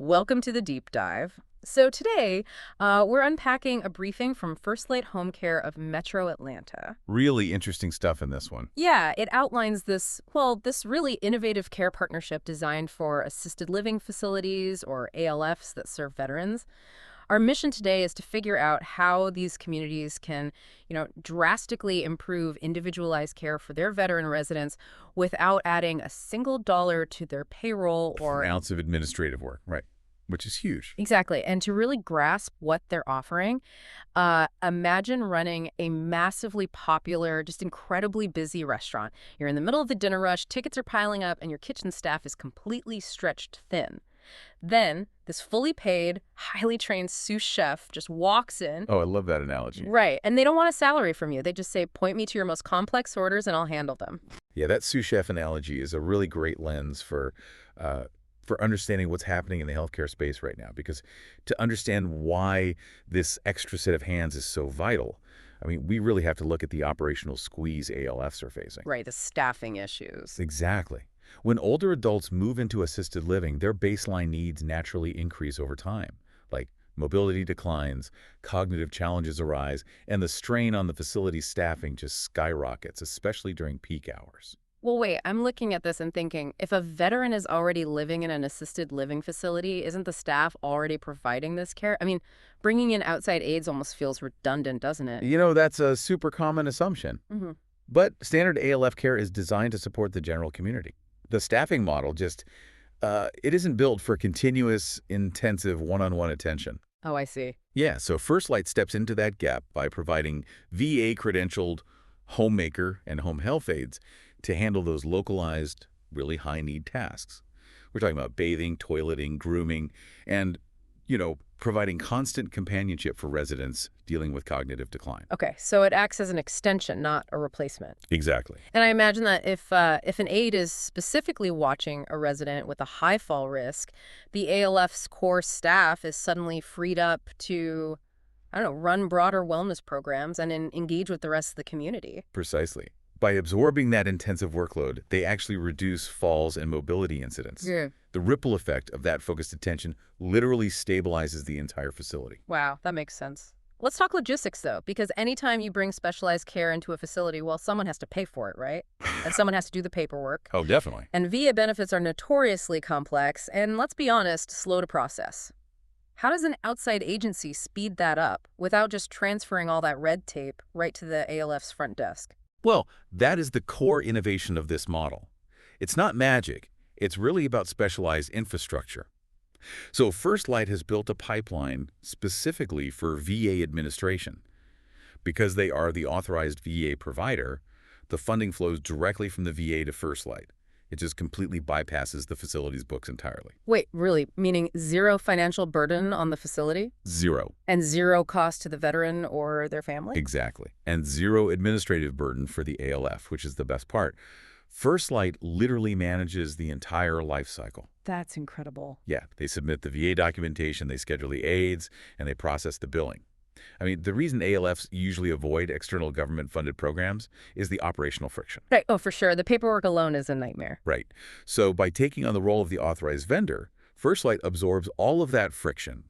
Welcome to the deep dive. So today, we're unpacking a briefing from First Light Home Care of Metro Atlanta. Really interesting stuff in this one. Yeah, it outlines this really innovative care partnership designed for assisted living facilities, or ALFs, that serve veterans. Our mission today is to figure out how these communities can, drastically improve individualized care for their veteran residents without adding a single dollar to their payroll An or ounce of administrative work, right, which is huge. exactly. And to really grasp what they're offering, imagine running a massively popular, just incredibly busy restaurant. You're in the middle of the dinner rush, tickets are piling up, and your kitchen staff is completely stretched thin. Then this fully paid, highly trained sous chef just walks in. Oh, I love that analogy. Right. And they don't want a salary from you. They just say, point me to your most complex orders and I'll handle them. Yeah, that sous chef analogy is a really great lens for understanding what's happening in the healthcare space right now. Because to understand why this extra set of hands is so vital, I mean, we really have to look at the operational squeeze ALFs are facing. Right. The staffing issues. Exactly. When older adults move into assisted living, their baseline needs naturally increase over time, like mobility declines, cognitive challenges arise, and the strain on the facility's staffing just skyrockets, especially during peak hours. Well, wait, I'm looking at this and thinking, if a veteran is already living in an assisted living facility, isn't the staff already providing this care? I mean, bringing in outside aides almost feels redundant, doesn't it? That's a super common assumption. Hmm. But standard ALF care is designed to support the general community. The staffing model it isn't built for continuous, intensive one-on-one attention. Oh, I see. Yeah, so First Light steps into that gap by providing VA-credentialed homemaker and home health aides to handle those localized, really high-need tasks. We're talking about bathing, toileting, grooming, and, providing constant companionship for residents dealing with cognitive decline. Okay, so it acts as an extension, not a replacement. Exactly. And I imagine that if an aide is specifically watching a resident with a high fall risk, the ALF's core staff is suddenly freed up to, I don't know, run broader wellness programs and engage with the rest of the community. Precisely. By absorbing that intensive workload, they actually reduce falls and mobility incidents. Yeah. The ripple effect of that focused attention literally stabilizes the entire facility. Wow, that makes sense. Let's talk logistics, though, because anytime you bring specialized care into a facility, well, someone has to pay for it, right? And someone has to do the paperwork. Oh, definitely. And VA benefits are notoriously complex and, let's be honest, slow to process. How does an outside agency speed that up without just transferring all that red tape right to the ALF's front desk? Well, that is the core innovation of this model. It's not magic. It's really about specialized infrastructure. So First Light has built a pipeline specifically for VA administration. Because they are the authorized VA provider, the funding flows directly from the VA to First Light. It just completely bypasses the facility's books entirely. Wait, really? Meaning zero financial burden on the facility? Zero. And zero cost to the veteran or their family? Exactly. And zero administrative burden for the ALF, which is the best part. First Light literally manages the entire life cycle. That's incredible. Yeah, they submit the VA documentation, they schedule the aides, and they process the billing. I mean, the reason ALFs usually avoid external government-funded programs is the operational friction. Right. Oh, for sure. The paperwork alone is a nightmare. Right. So by taking on the role of the authorized vendor, First Light absorbs all of that friction.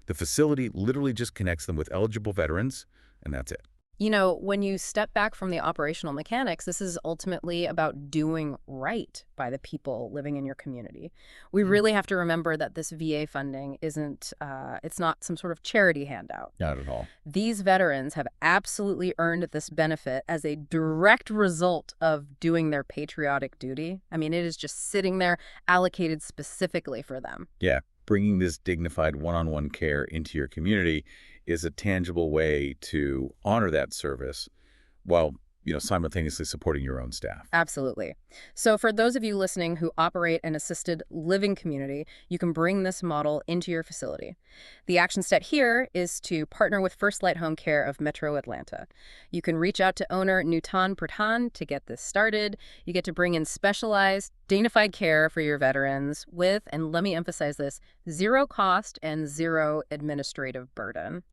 The facility literally just connects them with eligible veterans, and that's it. When you step back from the operational mechanics, this is ultimately about doing right by the people living in your community. We really have to remember that this VA funding it's not some sort of charity handout. Not at all. These veterans have absolutely earned this benefit as a direct result of doing their patriotic duty. I mean, it is just sitting there allocated specifically for them. Yeah, bringing this dignified one-on-one care into your community is a tangible way to honor that service while, simultaneously supporting your own staff. Absolutely. So for those of you listening who operate an assisted living community, you can bring this model into your facility. The action step here is to partner with First Light Home Care of Metro Atlanta. You can reach out to owner Nutan Pradhan to get this started. You get to bring in specialized, dignified care for your veterans with, and let me emphasize this, zero cost and zero administrative burden.